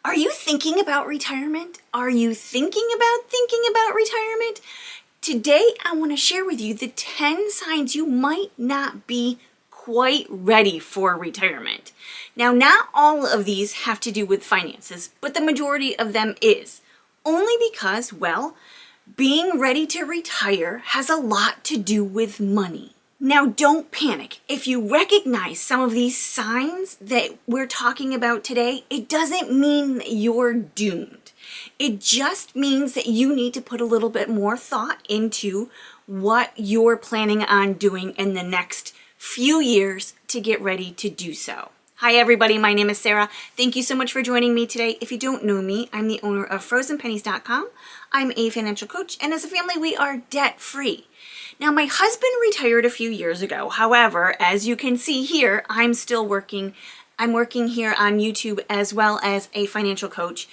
Are you thinking about retirement? Are you thinking about retirement? Today, I want to share with you the 10 signs you might not be quite ready for retirement. Now, not all of these have to do with finances, but the majority of them is. Only because, well, being ready to retire has a lot to do with money. Now, don't panic. If you recognize some of these signs that we're talking about today, it doesn't mean that you're doomed. It just means that you need to put a little bit more thought into what you're planning on doing in the next few years to get ready to do so. Hi everybody, my name is Sarah. Thank you so much for joining me today. If you don't know me, I'm the owner of FrozenPennies.com. I'm a financial coach, and as a family, we are debt-free. Now, my husband retired a few years ago. However, as you can see here, I'm still working. I'm working here on YouTube as well as a financial coach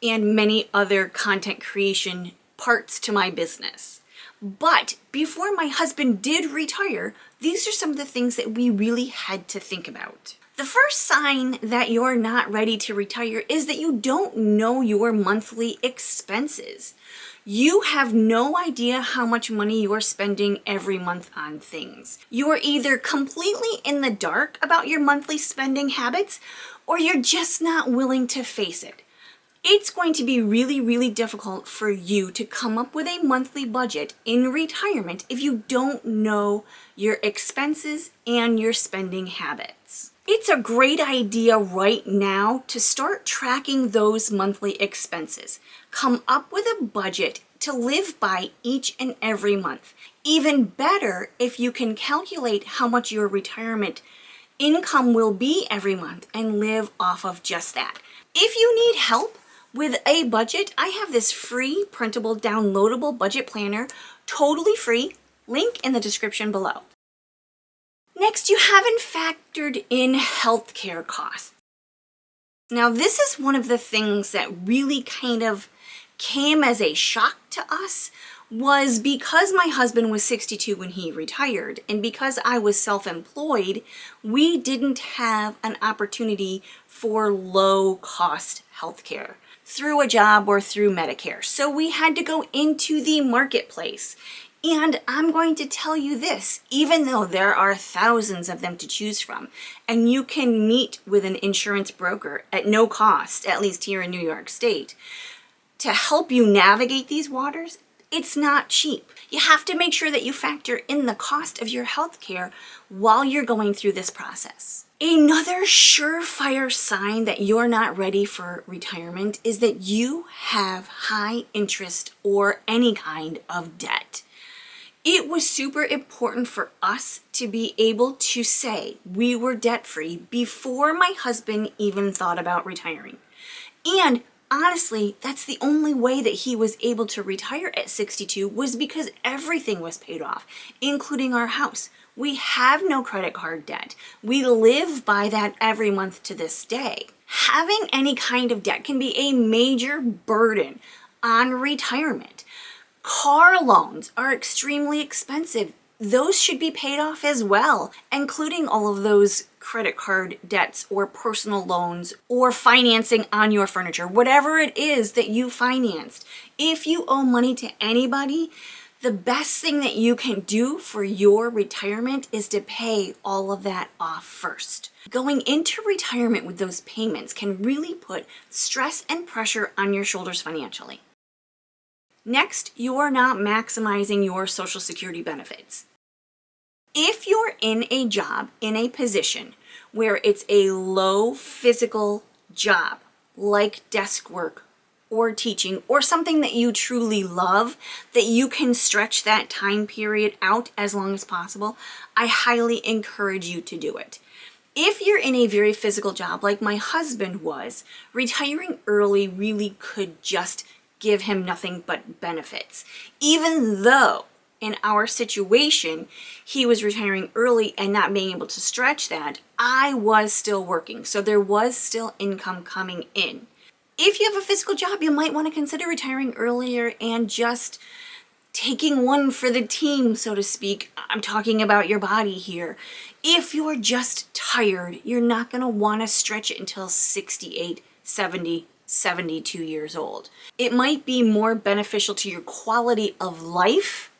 and many other content creation parts to my business. But before my husband did retire, these are some of the things that we really had to think about. The first sign that you're not ready to retire is that you don't know your monthly expenses. You have no idea how much money you're spending every month on things. You're either completely in the dark about your monthly spending habits, or you're just not willing to face it. It's going to be really, really difficult for you to come up with a monthly budget in retirement if you don't know your expenses and your spending habits. It's a great idea right now to start tracking those monthly expenses. Come up with a budget to live by each and every month. Even better if you can calculate how much your retirement income will be every month and live off of just that. If you need help with a budget, I have this free printable downloadable budget planner, totally free, link in the description below. Next, you haven't factored in healthcare costs. Now, this is one of the things that really kind of came as a shock to us, was because my husband was 62 when he retired, and because I was self-employed, we didn't have an opportunity for low-cost healthcare through a job or through Medicare. So we had to go into the marketplace. And I'm going to tell you this, even though there are thousands of them to choose from, and you can meet with an insurance broker at no cost, at least here in New York State, to help you navigate these waters, it's not cheap. You have to make sure that you factor in the cost of your health care while you're going through this process. Another surefire sign that you're not ready for retirement is that you have high interest or any kind of debt. It was super important for us to be able to say we were debt-free before my husband even thought about retiring. And honestly, that's the only way that he was able to retire at 62 was because everything was paid off, including our house. We have no credit card debt. We live by that every month to this day. Having any kind of debt can be a major burden on retirement. Car loans are extremely expensive. Those should be paid off as well, including all of those credit card debts or personal loans or financing on your furniture, whatever it is that you financed. If you owe money to anybody, the best thing that you can do for your retirement is to pay all of that off first. Going into retirement with those payments can really put stress and pressure on your shoulders financially. Next, you are not maximizing your Social Security benefits. If you're in a job, in a position where it's a low physical job, like desk work or teaching, or something that you truly love, that you can stretch that time period out as long as possible, I highly encourage you to do it. If you're in a very physical job, like my husband was, retiring early really could just give him nothing but benefits. Even though in our situation, he was retiring early and not being able to stretch that, I was still working. So there was still income coming in. If you have a physical job, you might want to consider retiring earlier and just taking one for the team, so to speak. I'm talking about your body here. If you're just tired, you're not going to want to stretch it until 68, 70, 72 years old. It might be more beneficial to your quality of life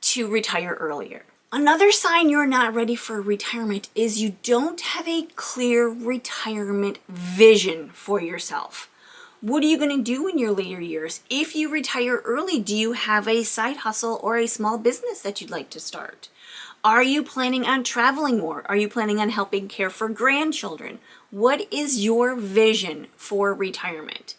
to retire earlier. Another sign you're not ready for retirement is you don't have a clear retirement vision for yourself. What are you going to do in your later years? If you retire early, do you have a side hustle or a small business that you'd like to start? Are you planning on traveling more? Are you planning on helping care for grandchildren? What is your vision for retirement?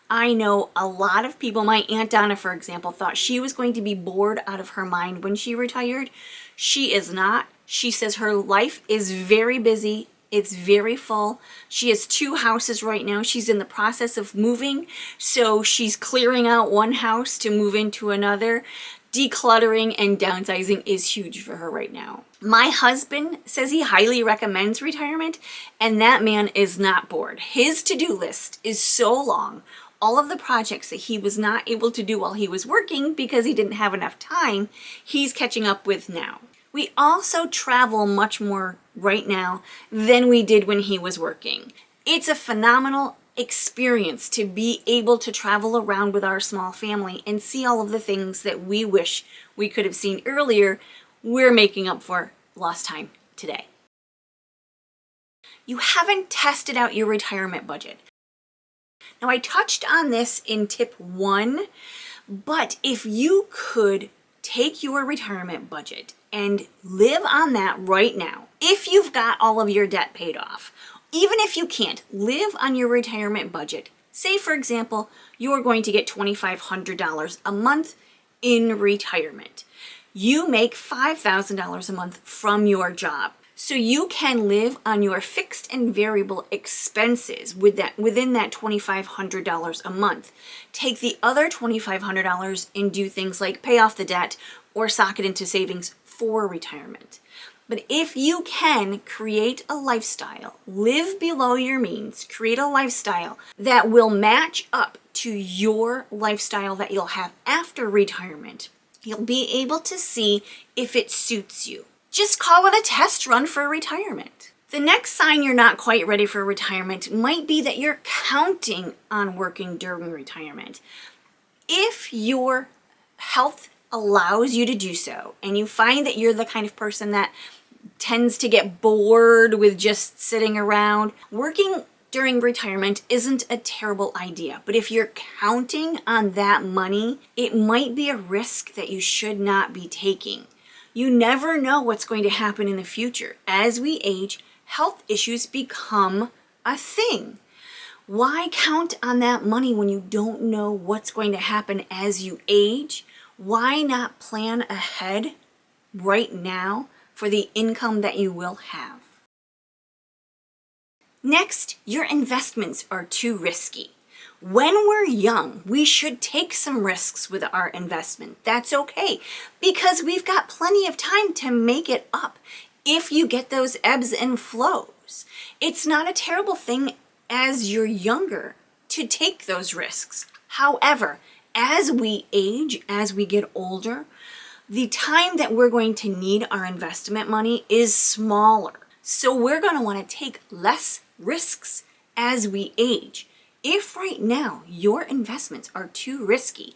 I know a lot of people, my Aunt Donna, for example, thought she was going to be bored out of her mind when she retired. She is not. She says her life is very busy. It's very full. She has 2 houses right now. She's in the process of moving, so she's clearing out one house to move into another. Decluttering and downsizing is huge for her right now. My husband says he highly recommends retirement, and that man is not bored. His to-do list is so long. All of the projects that he was not able to do while he was working because he didn't have enough time, he's catching up with now. We also travel much more right now than we did when he was working. It's a phenomenal experience to be able to travel around with our small family and see all of the things that we wish we could have seen earlier. We're making up for lost time today. You haven't tested out your retirement budget. Now, I touched on this in tip 1, but if you could take your retirement budget and live on that right now, if you've got all of your debt paid off, even if you can't, live on your retirement budget. Say, for example, you're going to get $2,500 a month in retirement. You make $5,000 a month from your job. So you can live on your fixed and variable expenses within that $2,500 a month. Take the other $2,500 and do things like pay off the debt or sock it into savings for retirement. But if you can create a lifestyle, live below your means, create a lifestyle that will match up to your lifestyle that you'll have after retirement, you'll be able to see if it suits you. Just call it a test run for retirement. The next sign you're not quite ready for retirement might be that you're counting on working during retirement. If your health allows you to do so, and you find that you're the kind of person that tends to get bored with just sitting around, working during retirement isn't a terrible idea. But if you're counting on that money, it might be a risk that you should not be taking. You never know what's going to happen in the future. As we age, health issues become a thing. Why count on that money when you don't know what's going to happen as you age? Why not plan ahead right now for the income that you will have? Next, your investments are too risky. When we're young, we should take some risks with our investment. That's okay, because we've got plenty of time to make it up if you get those ebbs and flows. It's not a terrible thing as you're younger to take those risks. However, as we age, as we get older, the time that we're going to need our investment money is smaller. So we're going to want to take less risks as we age. If right now your investments are too risky,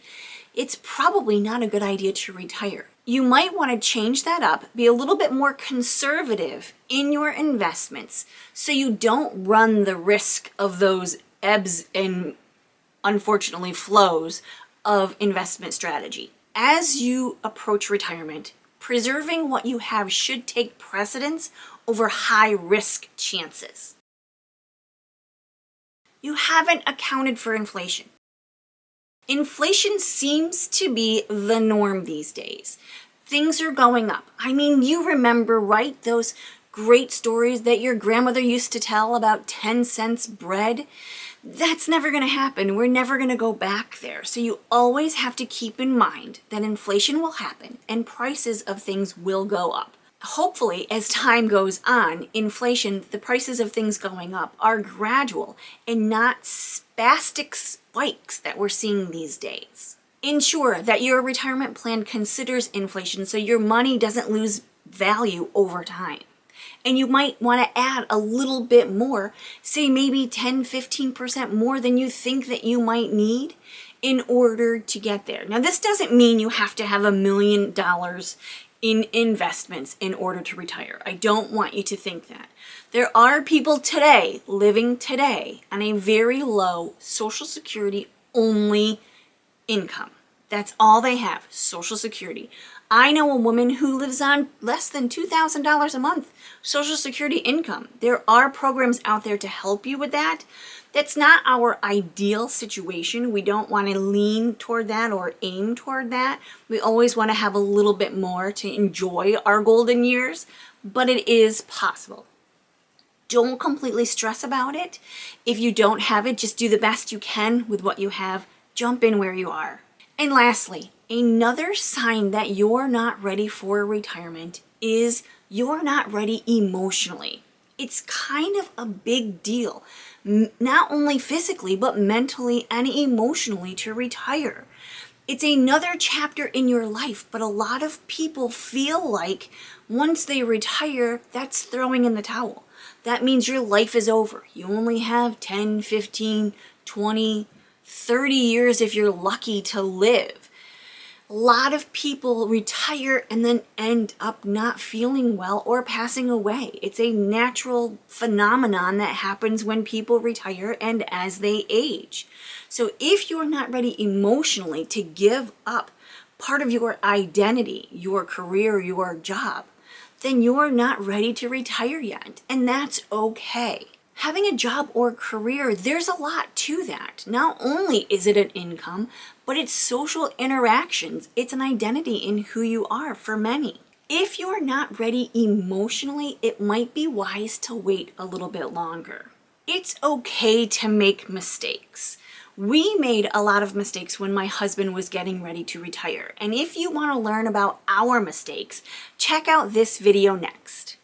it's probably not a good idea to retire. You might want to change that up, be a little bit more conservative in your investments so you don't run the risk of those ebbs and unfortunately flows of investment strategy. As you approach retirement, preserving what you have should take precedence over high risk chances. You haven't accounted for inflation. Inflation seems to be the norm these days. Things are going up. I mean, you remember, right, those great stories that your grandmother used to tell about 10 cents bread? That's never going to happen. We're never going to go back there. So you always have to keep in mind that inflation will happen and prices of things will go up. Hopefully, as time goes on, inflation, the prices of things going up, are gradual and not spastic spikes that we're seeing these days. Ensure that your retirement plan considers inflation so your money doesn't lose value over time. and you might want to add a little bit more, say maybe 10-15% more than you think that you might need in order to get there. Now, this doesn't mean you have to have $1 million in investments in order to retire. I don't want you to think that. There are people today living today on a very low Social Security only income. That's all they have, Social Security. I know a woman who lives on less than $2,000 a month Social Security income. There are programs out there to help you with that. That's not our ideal situation. We don't want to lean toward that or aim toward that. We always want to have a little bit more to enjoy our golden years, but it is possible. Don't completely stress about it. If you don't have it, just do the best you can with what you have. Jump in where you are. And lastly, another sign that you're not ready for retirement is you're not ready emotionally. It's kind of a big deal, not only physically, but mentally and emotionally to retire. It's another chapter in your life, but a lot of people feel like once they retire, that's throwing in the towel. That means your life is over. You only have 10, 15, 20, 30 years if you're lucky to live. A lot of people retire and then end up not feeling well or passing away. It's a natural phenomenon that happens when people retire and as they age. So if you're not ready emotionally to give up part of your identity, your career, your job, then you're not ready to retire yet, and that's okay. Having a job or career, there's a lot to that. Not only is it an income, but it's social interactions. It's an identity in who you are for many. If you're not ready emotionally, it might be wise to wait a little bit longer. It's okay to make mistakes. We made a lot of mistakes when my husband was getting ready to retire. And if you want to learn about our mistakes, check out this video next.